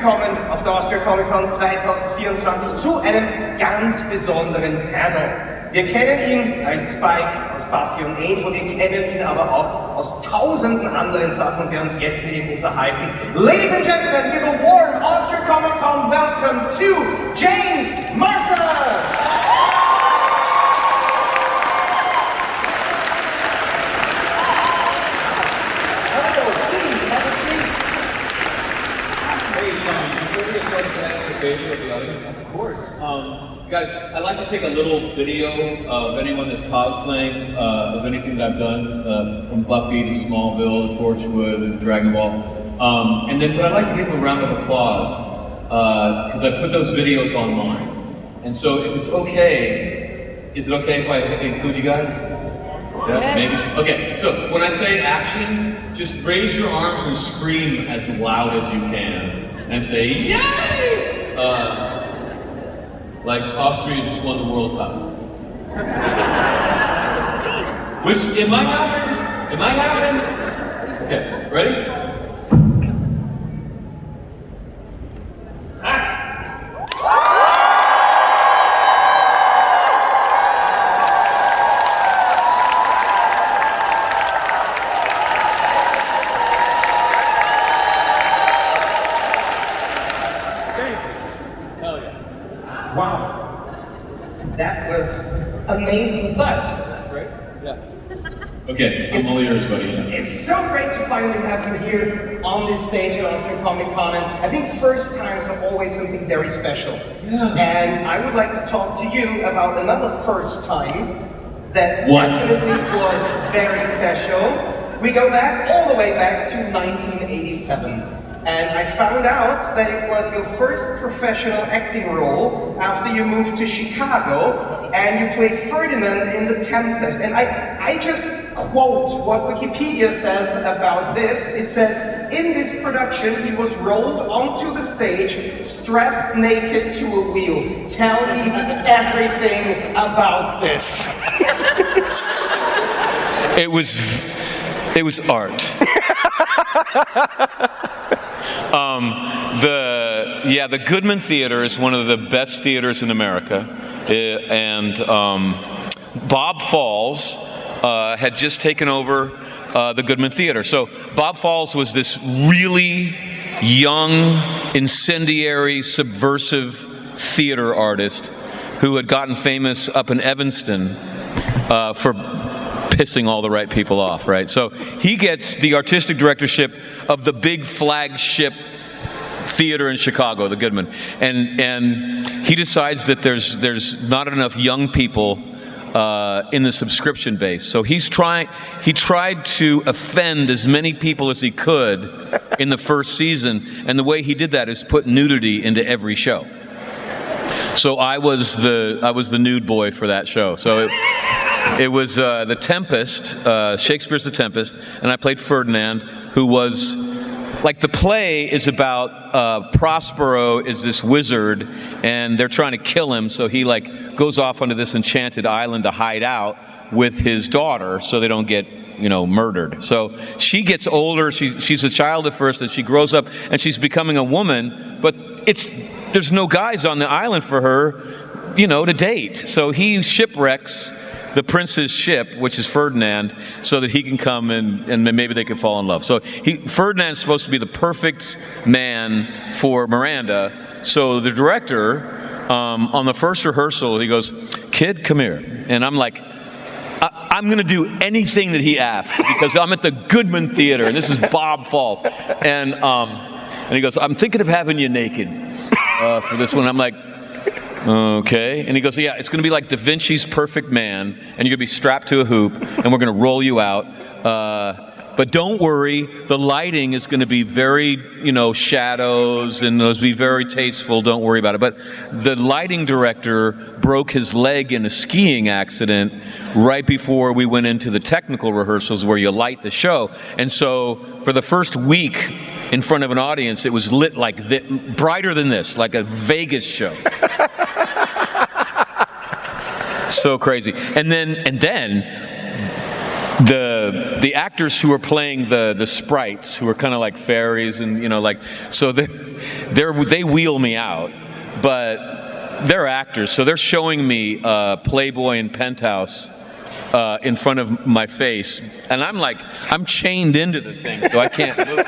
willkommen auf der Austria Comic Con 2024 zu einem ganz besonderen Panel. Wir kennen ihn als Spike aus Buffy und Angel, wir kennen ihn aber auch aus tausenden anderen Sachen und wir uns jetzt mit ihm unterhalten. Ladies and Gentlemen, give a warm Austria Comic Con welcome to James Marsters! Favor of the audience? Of course. Guys, I'd like to take a little video of anyone that's cosplaying of anything that I've done, from Buffy to Smallville to Torchwood and Dragon Ball. But I'd like to give them a round of applause because I put those videos online. And so if it's okay, is it okay if I include you guys? Yeah, maybe? Okay, so when I say action, just raise your arms and scream as loud as you can. And say, yay! Like Austria just won the World Cup. Which, it might happen. It might happen. Okay, ready? Amazing, but right? Yeah. Okay, I'm all yours, buddy. Yeah. It's so great to finally have you here on this stage at Austria Comic Con, and I think first times are always something very special. Yeah. And I would like to talk to you about another first time that definitely was very special. We go back all the way back to 1987. And I found out that it was your first professional acting role after you moved to Chicago and you played Ferdinand in The Tempest. And I just quote what Wikipedia says about this. It says, in this production he was rolled onto the stage, strapped naked to a wheel. Tell me everything about this. It was art. The Goodman Theater is one of the best theaters in America, and Bob Falls had just taken over the Goodman Theater. So Bob Falls was this really young, incendiary, subversive theater artist who had gotten famous up in Evanston for pissing all the right people off, right? So he gets the artistic directorship of the big flagship theater in Chicago, the Goodman, and he decides that there's not enough young people in the subscription base. So he tried to offend as many people as he could in the first season, and the way he did that is put nudity into every show. So I was the nude boy for that show. So it was The Tempest, Shakespeare's The Tempest, and I played Ferdinand, who was, like, the play is about Prospero is this wizard, and they're trying to kill him, so he, like, goes off onto this enchanted island to hide out with his daughter so they don't get, murdered. So she gets older, she's a child at first, and she grows up, and she's becoming a woman, but there's no guys on the island for her, to date. So he shipwrecks the prince's ship, which is Ferdinand, so that he can come and maybe they can fall in love. So Ferdinand's supposed to be the perfect man for Miranda. So the director, on the first rehearsal, he goes, "Kid, come here." And I'm like, I'm going to do anything that he asks because I'm at the Goodman Theater and this is Bob Falls. And he goes, "I'm thinking of having you naked for this one." I'm like, okay. And he goes, "Yeah, it's going to be like Da Vinci's Perfect Man, and you're going to be strapped to a hoop, and we're going to roll you out. But don't worry, the lighting is going to be very, shadows, and it'll be very tasteful. Don't worry about it." But the lighting director broke his leg in a skiing accident right before we went into the technical rehearsals where you light the show. And so for the first week in front of an audience, it was lit like brighter than this, like a Vegas show. So crazy. And then the the actors who are playing the sprites, who are kind of like fairies, and so they wheel me out, but they're actors, so they're showing me Playboy and Penthouse in front of my face, and I'm chained into the thing, so I can't move,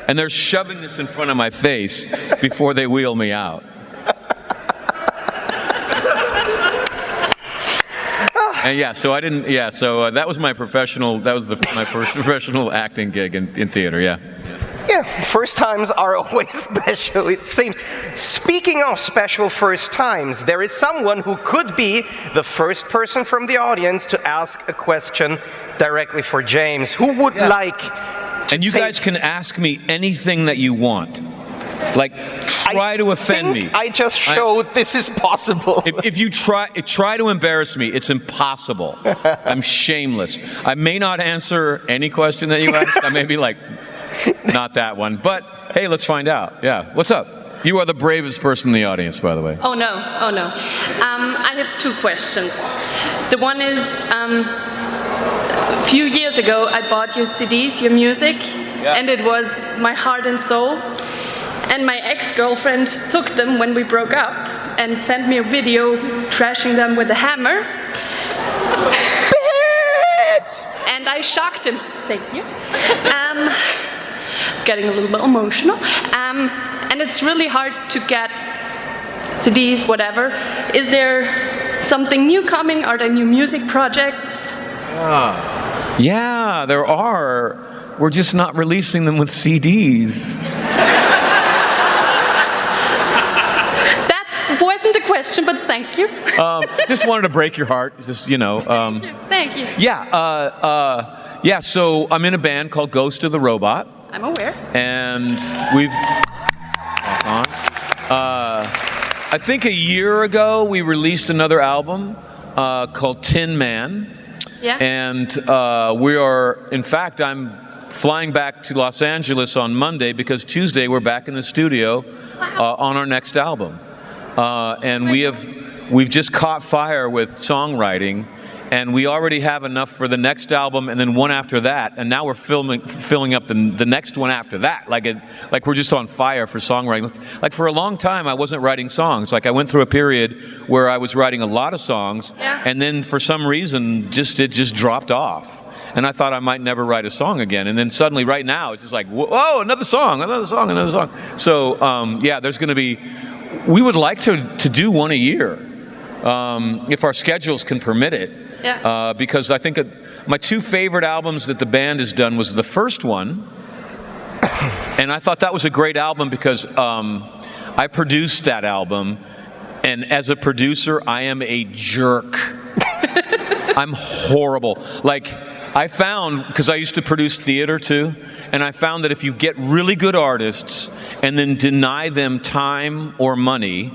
and they're shoving this in front of my face before they wheel me out. And so that was my professional, my first professional acting gig in theater, yeah. Yeah, first times are always special, it seems. Speaking of special first times, there is someone who could be the first person from the audience to ask a question directly for James. Who would like to And you guys can ask me anything that you want. Like, try to offend me. I just showed this is possible. If you try to embarrass me, it's impossible. I'm shameless. I may not answer any question that you ask. I may be like, not that one. But hey, let's find out. Yeah, what's up? You are the bravest person in the audience, by the way. Oh no. I have two questions. The one is, a few years ago, I bought your CDs, your music, and it was my heart and soul. And my ex-girlfriend took them when we broke up and sent me a video trashing them with a hammer. Bitch! And I shocked him. Thank you. Getting a little bit emotional. And it's really hard to get CDs, whatever. Is there something new coming? Are there new music projects? Yeah, there are. We're just not releasing them with CDs. Wasn't a question, but thank you. Just wanted to break your heart. Just Thank you. Yeah. So I'm in a band called Ghost of the Robot. I'm aware. And we've. I think a year ago we released another album called Tin Man. Yeah. And we are, in fact, I'm flying back to Los Angeles on Monday because Tuesday we're back in the studio on our next album. And we've just caught fire with songwriting, and we already have enough for the next album and then one after that, and now we're filling up the next one after that. Like we're just on fire for songwriting. Like for a long time I wasn't writing songs. Like I went through a period where I was writing a lot of songs, and then for some reason it just dropped off. And I thought I might never write a song again. And then suddenly right now it's just like, whoa, another song. So there's going to be. We would like to do one a year, if our schedules can permit it. Yeah. Because I think my two favorite albums that the band has done was the first one, and I thought that was a great album because I produced that album, and as a producer, I am a jerk. I'm horrible. Like, I found, because I used to produce theater too, and I found that if you get really good artists and then deny them time or money,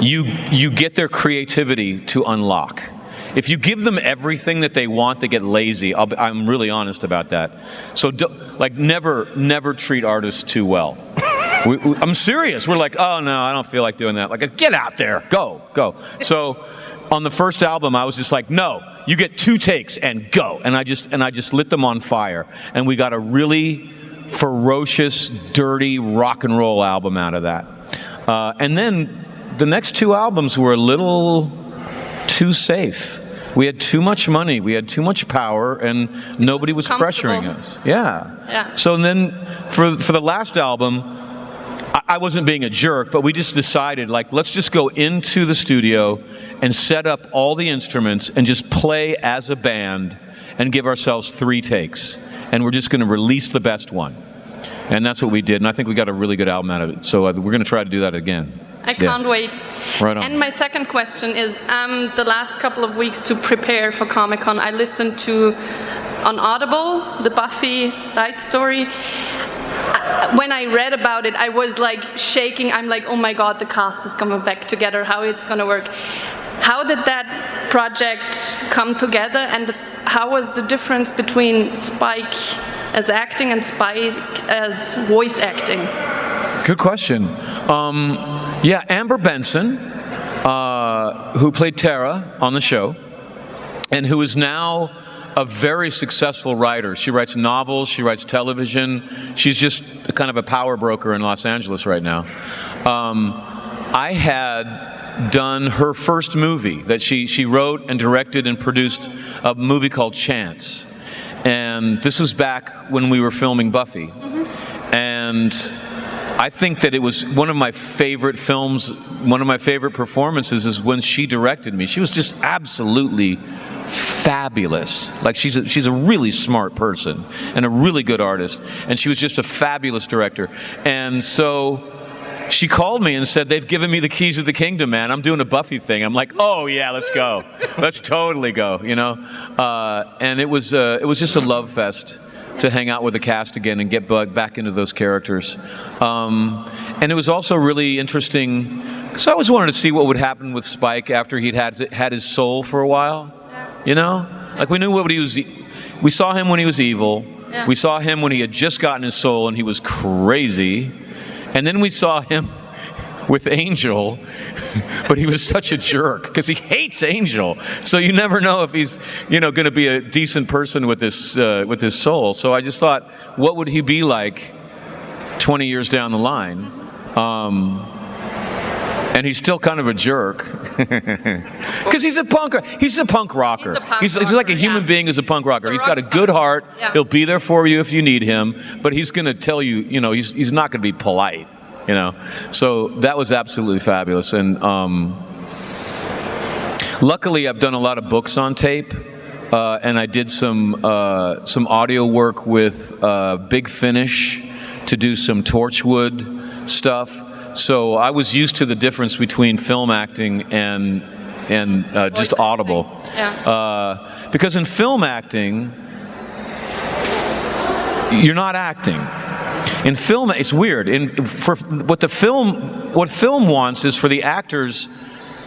you get their creativity to unlock. If you give them everything that they want, they get lazy. I'm really honest about that. So never treat artists too well. I'm serious. We're like, oh no, I don't feel like doing that. Like, get out there, go. So on the first album, I was just like, no, you get 2 takes and go. And I just lit them on fire. And we got a really ferocious, dirty rock and roll album out of that. And then the next 2 albums were a little too safe. We had too much money, we had too much power, and nobody was pressuring us. Yeah. So then for the last album, I wasn't being a jerk, but we just decided, like, let's just go into the studio and set up all the instruments and just play as a band and give ourselves 3 takes. And we're just going to release the best one. And that's what we did, and I think we got a really good album out of it. So we're going to try to do that again. I can't wait. Right on. And my second question is, the last couple of weeks to prepare for Comic-Con, I listened to, on Audible, the Buffy side story. When I read about it, I was like shaking. I'm like, oh my God, the cast is coming back together, how it's going to work. How did that project come together, and how was the difference between Spike as acting and Spike as voice acting? Good question. Amber Benson, who played Tara on the show, and who is now a very successful writer. She writes novels, she writes television. She's just kind of a power broker in Los Angeles right now. I had done her first movie that she wrote and directed and produced, a movie called Chance. And this was back when we were filming Buffy. And I think that it was one of my favorite films, one of my favorite performances is when she directed me. She was just absolutely fabulous. Like she's a really smart person and a really good artist, and she was just a fabulous director. And so she called me and said, they've given me the keys of the kingdom, man. I'm doing a Buffy thing. I'm like, oh yeah, let's go. Let's totally go, you know? And it was just a love fest to hang out with the cast again and get back into those characters. And it was also really interesting, because I always wanted to see what would happen with Spike after he'd had his soul for a while, you know? Like we knew what he was, we saw him when he was evil. Yeah. We saw him when he had just gotten his soul and he was crazy. And then we saw him with Angel, but he was such a jerk because he hates Angel. So you never know if he's, you know, going to be a decent person with his soul. So I just thought, what would he be like 20 years down the line? And he's still kind of a jerk because he's a punk rocker. He's he's like a human being who's a punk rocker. He's got a good heart. Yeah. He'll be there for you if you need him, but he's going to tell you, you know, he's not going to be polite, you know. So that was absolutely fabulous. And luckily, I've done a lot of books on tape, and I did some audio work with Big Finish to do some Torchwood stuff. So I was used to the difference between film acting and just audible. Yeah. Because in film acting, you're not acting. In film, it's weird. What film wants is for the actors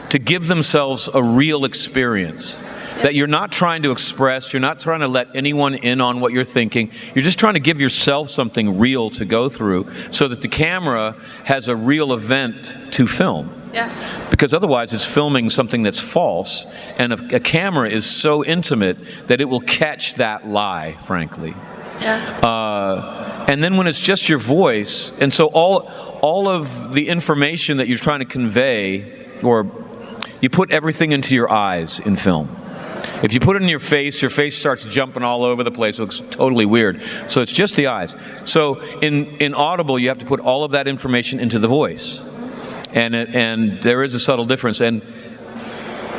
to give themselves a real experience. That you're not trying to express, you're not trying to let anyone in on what you're thinking. You're just trying to give yourself something real to go through so that the camera has a real event to film. Yeah. Because otherwise it's filming something that's false, and a camera is so intimate that it will catch that lie, frankly. Yeah. And then when it's just your voice, and so all of the information that you're trying to convey, or you put everything into your eyes in film. If you put it in your face starts jumping all over the place. It looks totally weird. So it's just the eyes. So in Audible, you have to put all of that information into the voice. And there is a subtle difference. And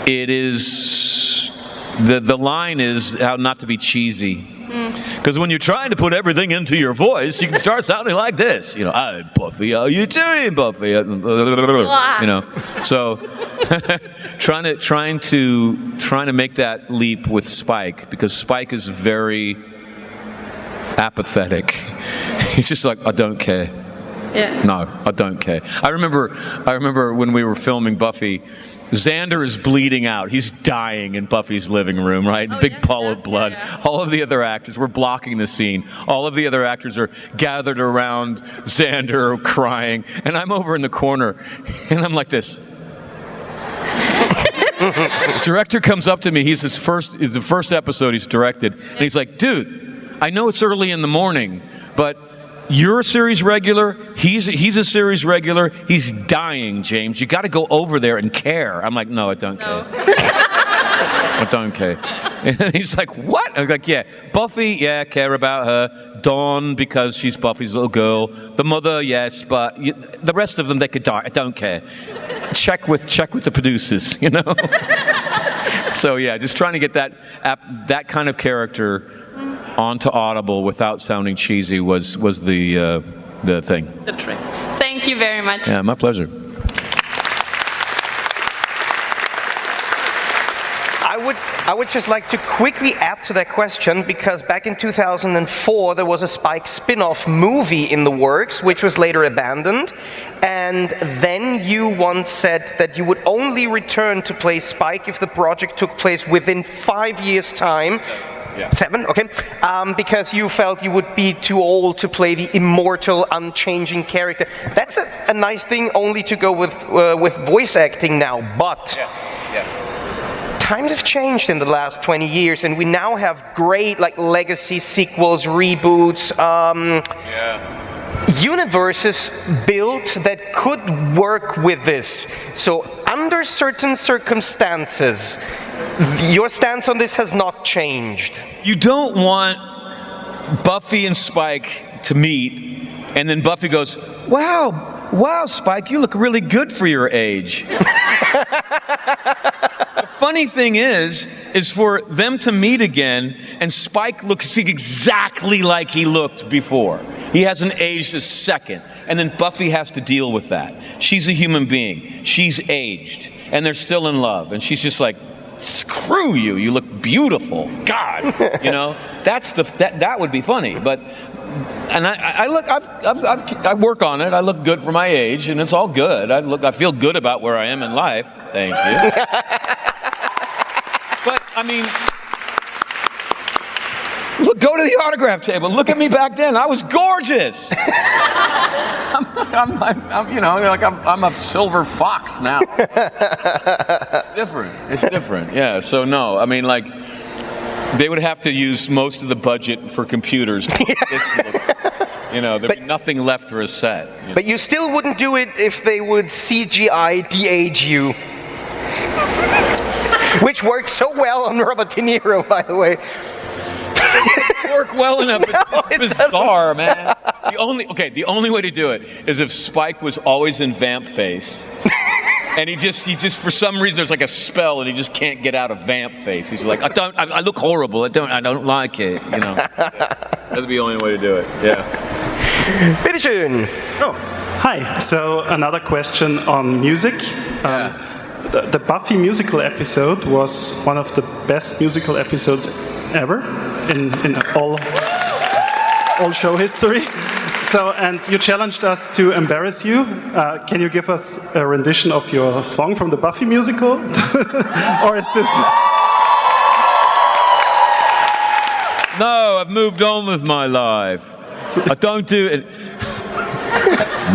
it is, the line is how not to be cheesy. Because when you're trying to put everything into your voice, you can start sounding like this. You know, I'm Buffy, how you doing, Buffy? You know, so trying to make that leap with Spike, because Spike is very apathetic. He's just like, I don't care. Yeah. No, I don't care. I remember when we were filming Buffy, Xander is bleeding out. He's dying in Buffy's living room, right? Big pool of blood. Yeah. All of the other actors, we're blocking the scene. All of the other actors are gathered around Xander crying. And I'm over in the corner, and I'm like this. Director comes up to me. It's the first episode he's directed. And he's like, dude, I know it's early in the morning, but you're a series regular. He's a series regular. He's dying, James. You got to go over there and care. I'm like, no, I don't care. I don't care. And he's like, what? I'm like, yeah, Buffy, yeah, care about her. Dawn, because she's Buffy's little girl. The mother, yes, but the rest of them, they could die. I don't care. Check with the producers, you know. So yeah, just trying to get that kind of character onto Audible without sounding cheesy was the thing. The trick. Thank you very much. Yeah, my pleasure. I would just like to quickly add to that question, because back in 2004 there was a Spike spin-off movie in the works, which was later abandoned, and then you once said that you would only return to play Spike if the project took place within 5 years' time. Yeah. 7, okay. Because you felt you would be too old to play the immortal, unchanging character. That's a nice thing only to go with voice acting now, but times have changed in the last 20 years, and we now have great like legacy sequels, reboots, universes built that could work with this. So under certain circumstances, your stance on this has not changed. You don't want Buffy and Spike to meet, and then Buffy goes, wow, Spike, you look really good for your age. The funny thing is for them to meet again, and Spike looks exactly like he looked before. He hasn't aged a second. And then Buffy has to deal with that. She's a human being. She's aged. And they're still in love. And she's just like, screw you. You look beautiful. God. You know? That would be funny. But I work on it. I look good for my age, and it's all good. I feel good about where I am in life. Thank you. But I mean, look, go to the autograph table. Look at me back then. I was gorgeous. I'm a silver fox now. It's different. Yeah. So no, I mean, like, they would have to use most of the budget for computers. There'd be nothing left for a set. But you still wouldn't do it if they would CGI de-age you. Which works so well on Robert De Niro, by the way. Work well enough. It's just bizarre, man. The only way to do it is if Spike was always in vamp face. And he just for some reason there's like a spell and he just can't get out of vamp face. He's like, I look horrible. I don't like it. That'd be the only way to do it. Yeah. Bitteschön. Oh, hi. So another question on music. The Buffy musical episode was one of the best musical episodes ever in all show history. So, and you challenged us to embarrass you. Can you give us a rendition of your song from the Buffy musical? Or is this... No, I've moved on with my life. I don't do it.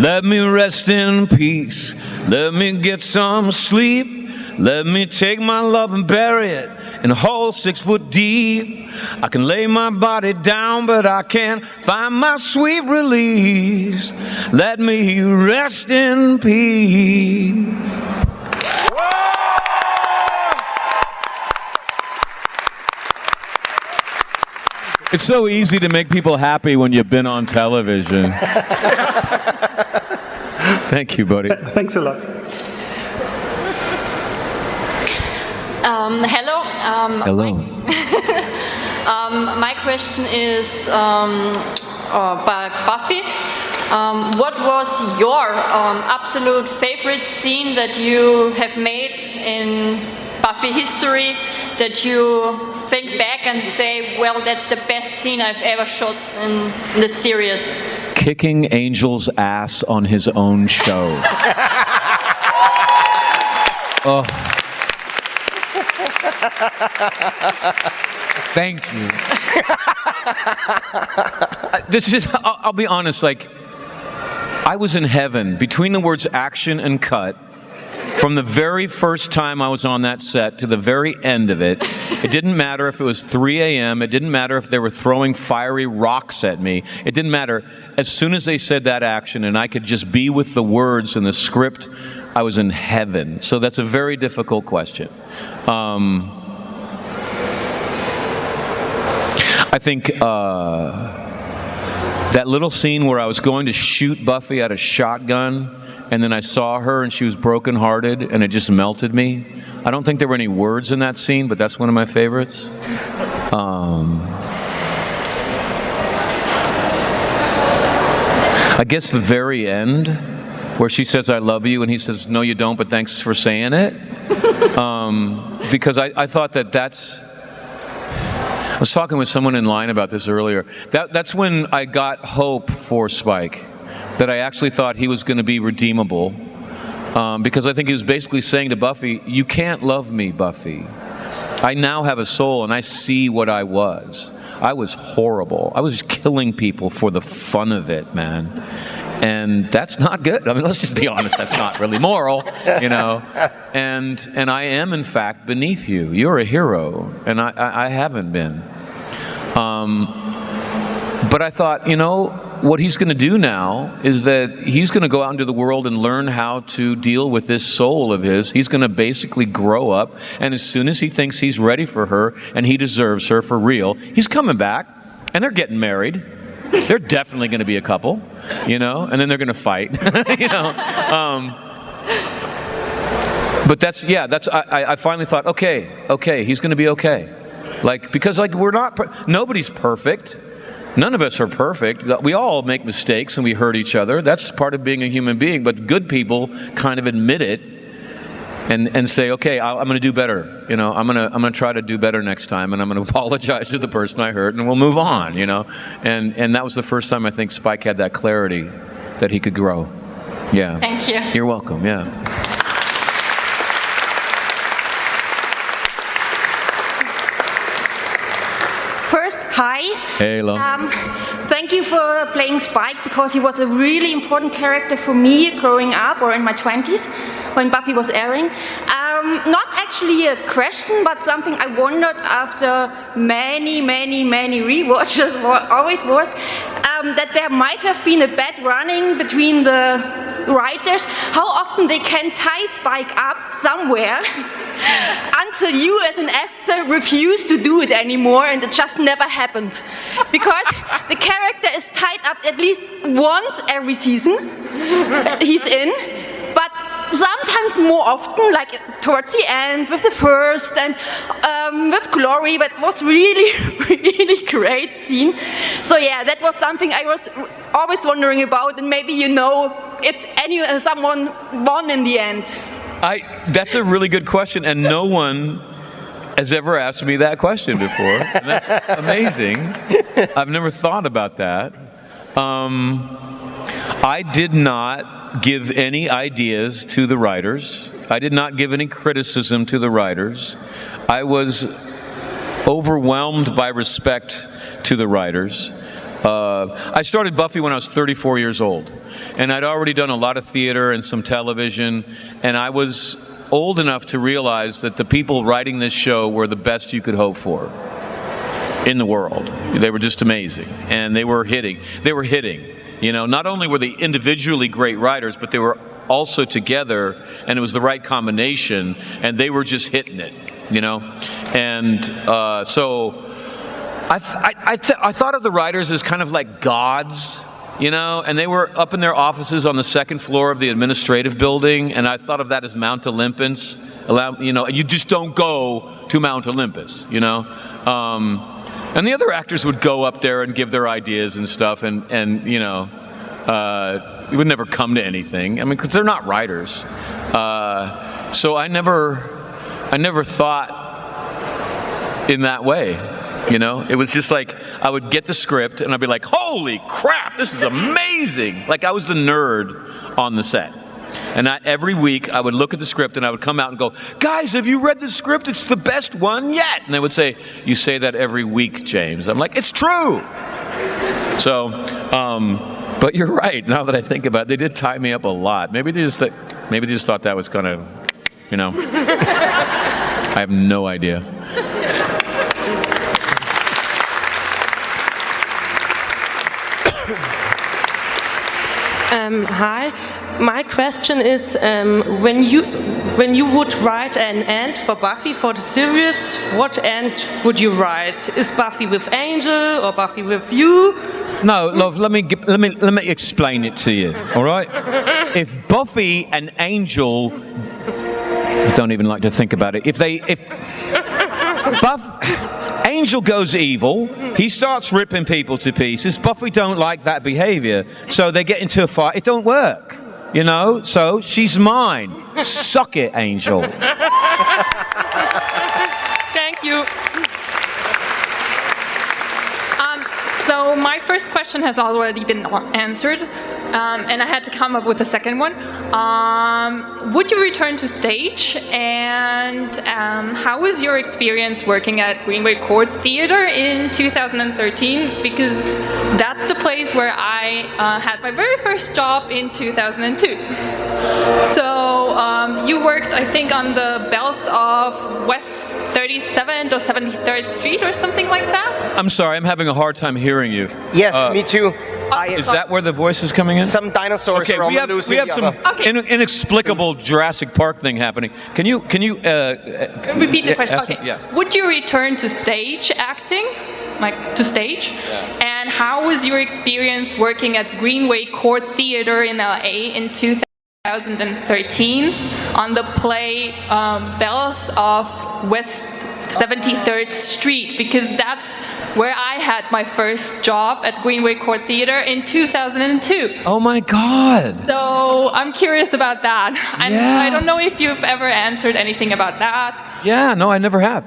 Let me rest in peace. Let me get some sleep. Let me take my love and bury it in a hole 6 foot deep. I can lay my body down, but I can't find my sweet release. Let me rest in peace. It's so easy to make people happy when you've been on television. Thank you, buddy. Thanks a lot. Hello. Hello. My question is by Buffy. What was your absolute favorite scene that you have made in Buffy history that you think back and say, well, that's the best scene I've ever shot in the series? Kicking Angel's ass on his own show. Oh. Thank you. I'll be honest, like, I was in heaven between the words action and cut. From the very first time I was on that set to the very end of it, it didn't matter if it was 3 a.m., it didn't matter if they were throwing fiery rocks at me, it didn't matter. As soon as they said that action and I could just be with the words and the script, I was in heaven. So that's a very difficult question. I think that little scene where I was going to shoot Buffy out of shotgun, and then I saw her and she was brokenhearted and it just melted me. I don't think there were any words in that scene, but that's one of my favorites. I guess the very end, where she says, I love you, and he says, no you don't, but thanks for saying it. Because I thought that's... I was talking with someone in line about this earlier. That's when I got hope for Spike. That I actually thought he was going to be redeemable. Because I think he was basically saying to Buffy, you can't love me, Buffy. I now have a soul and I see what I was. I was horrible. I was killing people for the fun of it, man. And that's not good. I mean, let's just be honest, that's not really moral, you know. And I am, in fact, beneath you. You're a hero, and I haven't been. But I thought, you know, what he's going to do now is that he's going to go out into the world and learn how to deal with this soul of his. He's going to basically grow up, and as soon as he thinks he's ready for her and he deserves her for real, he's coming back, and they're getting married. They're definitely going to be a couple, you know, and then they're going to fight, you know. But I finally thought, okay, he's going to be okay. Like, because like nobody's perfect. None of us are perfect. We all make mistakes and we hurt each other. That's part of being a human being. But good people kind of admit it and say, okay, I'm going to do better. You know, I'm going to try to do better next time, and I'm going to apologize to the person I hurt, and we'll move on. You know, and that was the first time I think Spike had that clarity that he could grow. Yeah. Thank you. You're welcome. Yeah. First, hi. Hello. Thank you for playing Spike, because he was a really important character for me growing up, or in my 20s, when Buffy was airing. Not actually a question, but something I wondered after many rewatches, always was, that there might have been a bad running between the writers, how often they can tie Spike up somewhere until you as an actor refuse to do it anymore, and it just never happened. Because the character is tied up at least once every season he's in, but sometimes more often, like towards the end with the first, and with Glory, that was really great scene. So yeah, that was something I was always wondering about, and maybe you know if someone won in the end. That's a really good question, and no one has ever asked me that question before. And that's amazing. I've never thought about that. I did not give any ideas to the writers. I did not give any criticism to the writers. I was overwhelmed by respect to the writers. I started Buffy when I was 34 years old, and I'd already done a lot of theater and some television, and I was old enough to realize that the people writing this show were the best you could hope for in the world. They were just amazing, and they were hitting. You know, not only were they individually great writers, but they were also together, and it was the right combination, and they were just hitting it, you know? And so I thought of the writers as kind of like gods, you know, and they were up in their offices on the second floor of the administrative building, and I thought of that as Mount Olympus. You know, you just don't go to Mount Olympus, you know? And the other actors would go up there and give their ideas and stuff, and you know, it would never come to anything. I mean, because they're not writers. So I never thought in that way. You know, it was just like I would get the script and I'd be like, "Holy crap, this is amazing!" Like I was the nerd on the set. And every week I would look at the script and I would come out and go, "Guys, have you read the script? It's the best one yet." And they would say, "You say that every week, James." I'm like, "It's true." So, but you're right. Now that I think about it, they did tie me up a lot. Maybe they just thought that was kind of, you know, I have no idea. Hi, my question is, when you would write an end for Buffy for the series, what end would you write? Is Buffy with Angel or Buffy with you? No, love. Let me explain it to you. All right. If Buffy and Angel, I don't even like to think about it. If Angel goes evil, he starts ripping people to pieces. Buffy don't like that behavior, so they get into a fight. It don't work, you know? So she's mine. Suck it, Angel. Thank you. So my first question has already been answered. and I had to come up with a second one. Would you return to stage? And how was your experience working at Greenway Court Theatre in 2013? Because that's the place where I had my very first job in 2002. So you worked, I think, on the bells of West 37th or 73rd Street or something like that? I'm sorry, I'm having a hard time hearing you. Yes, me too. Is that where the voice is coming in? Some dinosaurs are on the loose. We have some inexplicable Jurassic Park thing happening. Can you repeat the question? Okay. Yeah. Would you return to stage acting, like to stage? Yeah. And how was your experience working at Greenway Court Theatre in LA in 2013 on the play Bells of West 73rd Street? Because that's where I had my first job at Greenway Court Theatre in 2002. Oh my God. So I'm curious about that. And yeah. I don't know if you've ever answered anything about that. Yeah, no, I never have.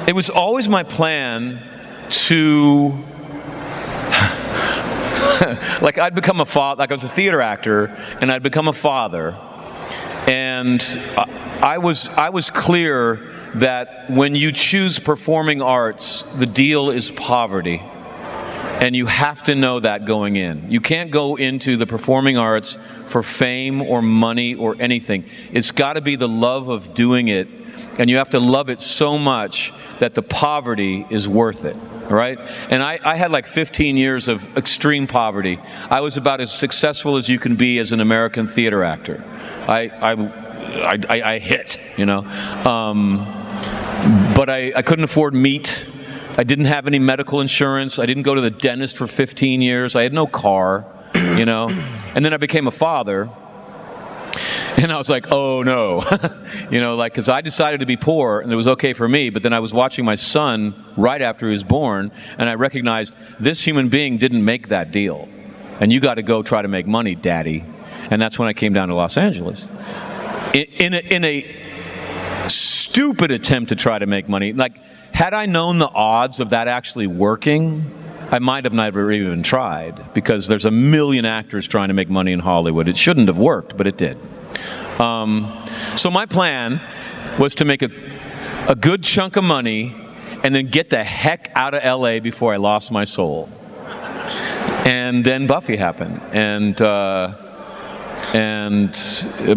It was always my plan to like I'd become a father, like I was a theater actor and I'd become a father, and I was clear that when you choose performing arts, the deal is poverty. And you have to know that going in. You can't go into the performing arts for fame or money or anything. It's got to be the love of doing it, and you have to love it so much that the poverty is worth it, right? And I had like 15 years of extreme poverty. I was about as successful as you can be as an American theater actor. I hit, you know. But I couldn't afford meat. I didn't have any medical insurance. I didn't go to the dentist for 15 years. I had no car, you know. And then I became a father. And I was like, oh no, you know, like, because I decided to be poor and it was okay for me. But then I was watching my son right after he was born, and I recognized this human being didn't make that deal. And you got to go try to make money, Daddy. And that's when I came down to Los Angeles. In a stupid attempt to try to make money. Like, had I known the odds of that actually working, I might have never even tried, because there's a million actors trying to make money in Hollywood. It shouldn't have worked, but it did. So my plan was to make a good chunk of money and then get the heck out of LA before I lost my soul. And then Buffy happened, and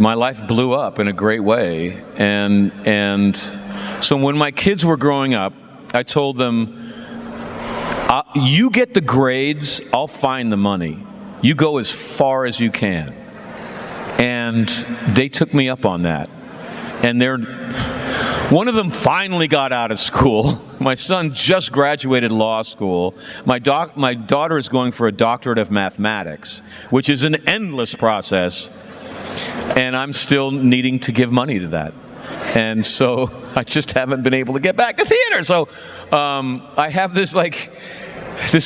my life blew up in a great way. And so when my kids were growing up, I told them, you get the grades, I'll find the money. You go as far as you can. And they took me up on that. And one of them finally got out of school. My son just graduated law school. My daughter is going for a doctorate of mathematics, which is an endless process. And I'm still needing to give money to that. And so I just haven't been able to get back to theater. So I have this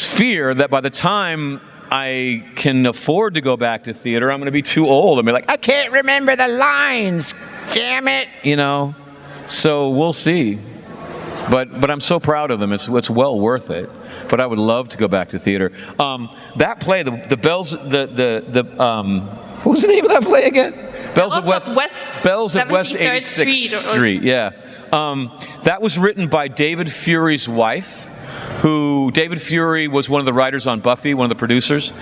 fear that by the time I can afford to go back to theater, I'm going to be too old. I'm going to be like, I can't remember the lines, damn it, you know. So we'll see. But I'm so proud of them. It's well worth it. But I would love to go back to theater. That play, the Bells, what was the name of that play again? Bells of West 86th Street. Yeah. That was written by David Fury's wife, David Fury was one of the writers on Buffy, one of the producers,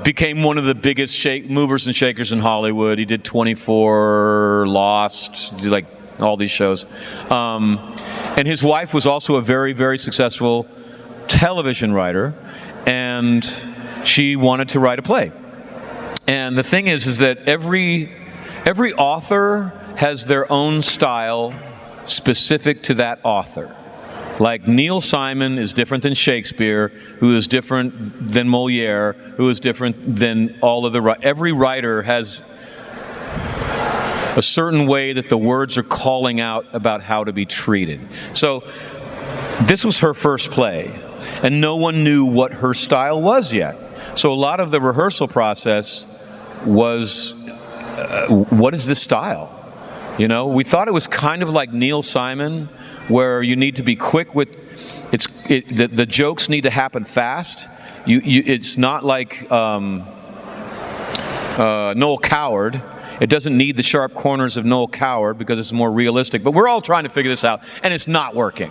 became one of the biggest movers and shakers in Hollywood. He did 24, Lost, did like all these shows. And his wife was also a very, very successful television writer, and she wanted to write a play. And the thing is that every author has their own style specific to that author. Like Neil Simon is different than Shakespeare, who is different than Molière, who is different than all of every writer has a certain way that the words are calling out about how to be treated. So this was her first play, and no one knew what her style was yet. So a lot of the rehearsal process was, what is this style? You know, we thought it was kind of like Neil Simon, where you need to be quick with the jokes need to happen fast, It's not like Noel Coward. It doesn't need the sharp corners of Noel Coward because it's more realistic. But we're all trying to figure this out, and it's not working.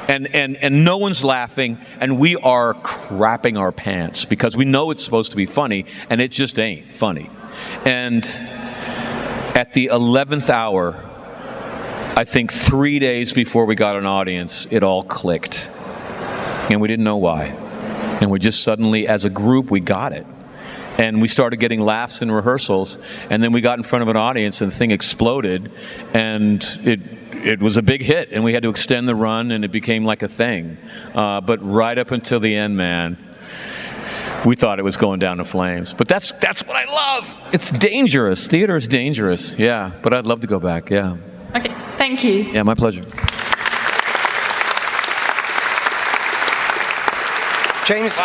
And no one's laughing, and we are crapping our pants because we know it's supposed to be funny, and it just ain't funny. And at the 11th hour, I think 3 days before we got an audience, it all clicked. And we didn't know why. And we just suddenly, as a group, we got it. And we started getting laughs in rehearsals, and then we got in front of an audience, and the thing exploded, and it was a big hit, and we had to extend the run, and it became like a thing. But right up until the end, man, we thought it was going down in flames. But that's what I love. It's dangerous. Theater is dangerous. Yeah, but I'd love to go back. Yeah. Okay, thank you. Yeah, my pleasure. James,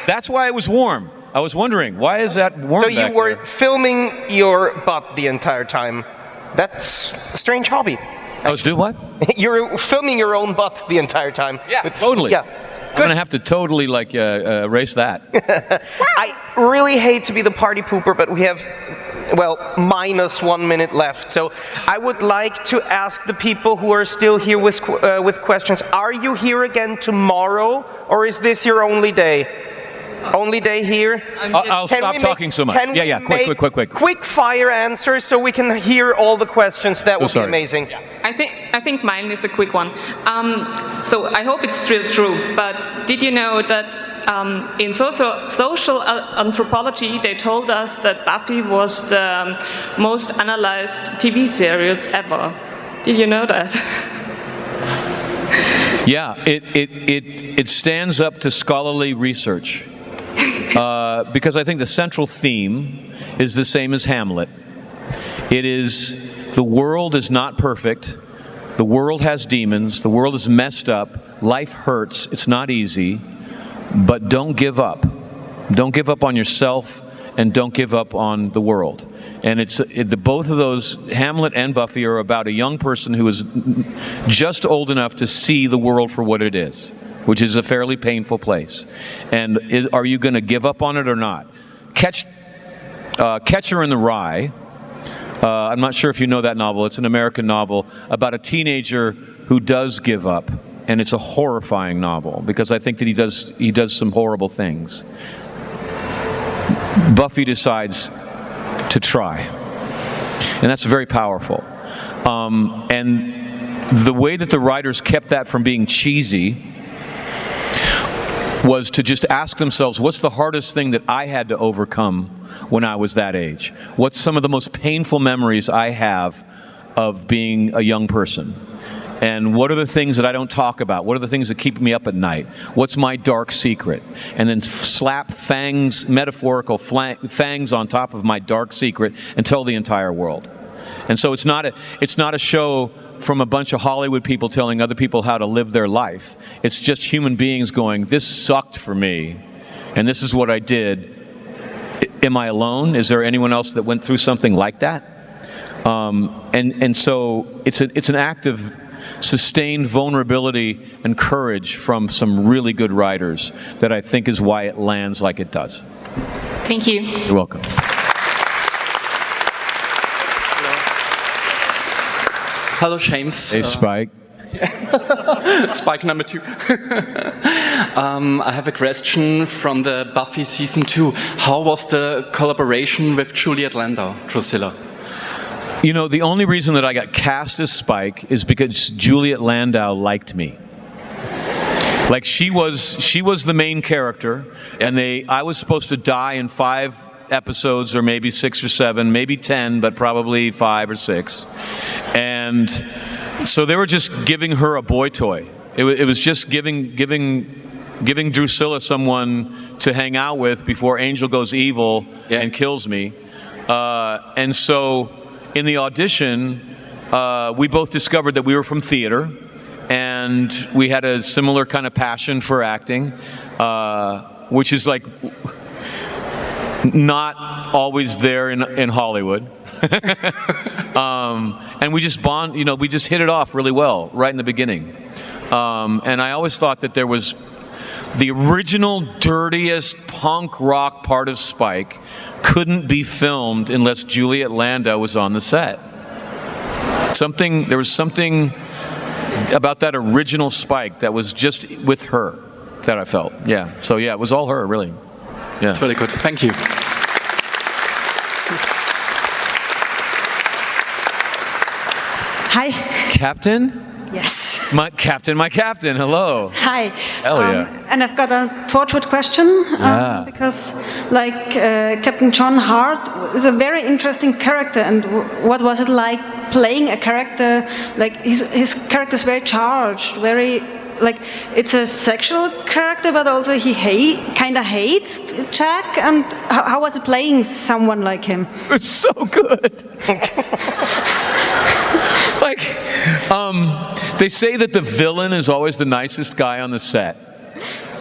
That's why it was warm. I was wondering, why is that warm So you back were there? filming your butt the entire time. That's a strange hobby. I was doing what? You're filming your own butt the entire time. Yeah, totally. Yeah. I'm going to have to totally, erase that. I really hate to be the party pooper, but we have, well, -1 minute left. So I would like to ask the people who are still here with questions, are you here again tomorrow, or is this your only day? Only day here? I'll stop talking so much. Yeah, quick. Quick fire answers so we can hear all the questions. That would be amazing. I think mine is a quick one. So I hope it's still true, but did you know that in social anthropology they told us that Buffy was the most analyzed TV series ever? Did you know that? Yeah, it stands up to scholarly research. Because I think the central theme is the same as Hamlet. It is, the world is not perfect, the world has demons, the world is messed up, life hurts, it's not easy, but don't give up. Don't give up on yourself, and don't give up on the world. And both of those, Hamlet and Buffy, are about a young person who is just old enough to see the world for what it is, which is a fairly painful place. And are you going to give up on it or not? Catcher in the Rye, I'm not sure if you know that novel. It's an American novel about a teenager who does give up. And it's a horrifying novel because I think that he does some horrible things. Buffy decides to try. And that's very powerful. And the way that the writers kept that from being cheesy was to just ask themselves, what's the hardest thing that I had to overcome when I was that age? What's some of the most painful memories I have of being a young person? And what are the things that I don't talk about? What are the things that keep me up at night? What's my dark secret? And then slap fangs, metaphorical fangs on top of my dark secret and tell the entire world. And so it's not a show from a bunch of Hollywood people telling other people how to live their life. It's just human beings going, this sucked for me, and this is what I did. Am I alone? Is there anyone else that went through something like that? And so it's an act of sustained vulnerability and courage from some really good writers that I think is why it lands like it does. Thank you. You're welcome. Hello, James. Hey, Spike. Spike number 2. I have a question from the Buffy season 2. How was the collaboration with Juliet Landau, Drusilla? You know, the only reason that I got cast as Spike is because Juliet Landau liked me. Like she was the main character, and I was supposed to die in 5 episodes, or maybe 6 or 7, maybe 10, but probably 5 or 6. And so they were just giving her a boy toy. It was just giving Drusilla someone to hang out with before Angel goes evil and kills me. And so in the audition, we both discovered that we were from theater, and we had a similar kind of passion for acting, which is like not always there in Hollywood. And we just we just hit it off really well right in the beginning. And I always thought that there was the original dirtiest punk rock part of Spike couldn't be filmed unless Juliet Landau was on the set. There was something about that original Spike that was just with her that I felt. Yeah. So yeah, it was all her, really. Yeah. That's really good. Thank you. Hi. Captain? Yes. My captain, hello. Hi. Hell yeah. And I've got a Torchwood question, because like Captain John Hart is a very interesting character, and what was it like playing a character, like his character is very charged, very, like, it's a sexual character, but also he kind of hates Jack, and how was it playing someone like him? It's so good. Like, they say that the villain is always the nicest guy on the set.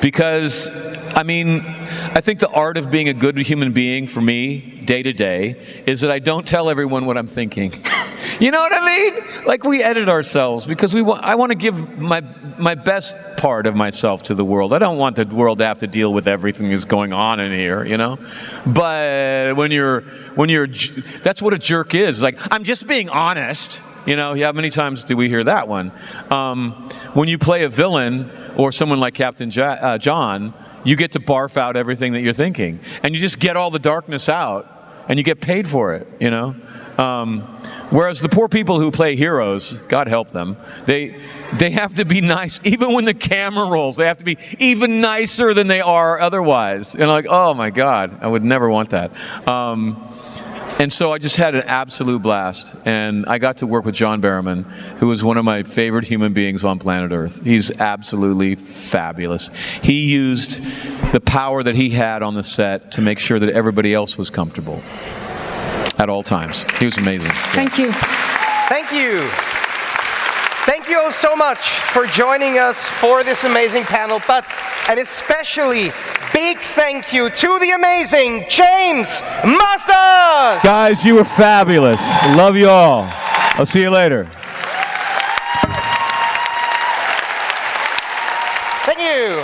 Because, I mean, I think the art of being a good human being for me, day to day, is that I don't tell everyone what I'm thinking. You know what I mean? Like, we edit ourselves because I want to give my best part of myself to the world. I don't want the world to have to deal with everything that's going on in here, you know? But when you're, that's what a jerk is. Like, I'm just being honest. You know, how many times do we hear that one? When you play a villain or someone like Captain John, you get to barf out everything that you're thinking. And you just get all the darkness out, and you get paid for it, you know? Whereas the poor people who play heroes, God help them, they have to be nice. Even when the camera rolls, they have to be even nicer than they are otherwise. And like, oh my God, I would never want that. And so I just had an absolute blast, and I got to work with John Barrowman, who is one of my favorite human beings on planet Earth. He's absolutely fabulous. He used the power that he had on the set to make sure that everybody else was comfortable at all times. He was amazing. Thank you. Thank you. Thank you all so much for joining us for this amazing panel, but an especially big thank you to the amazing James Masters! Guys, you were fabulous. Love you all. I'll see you later. Thank you.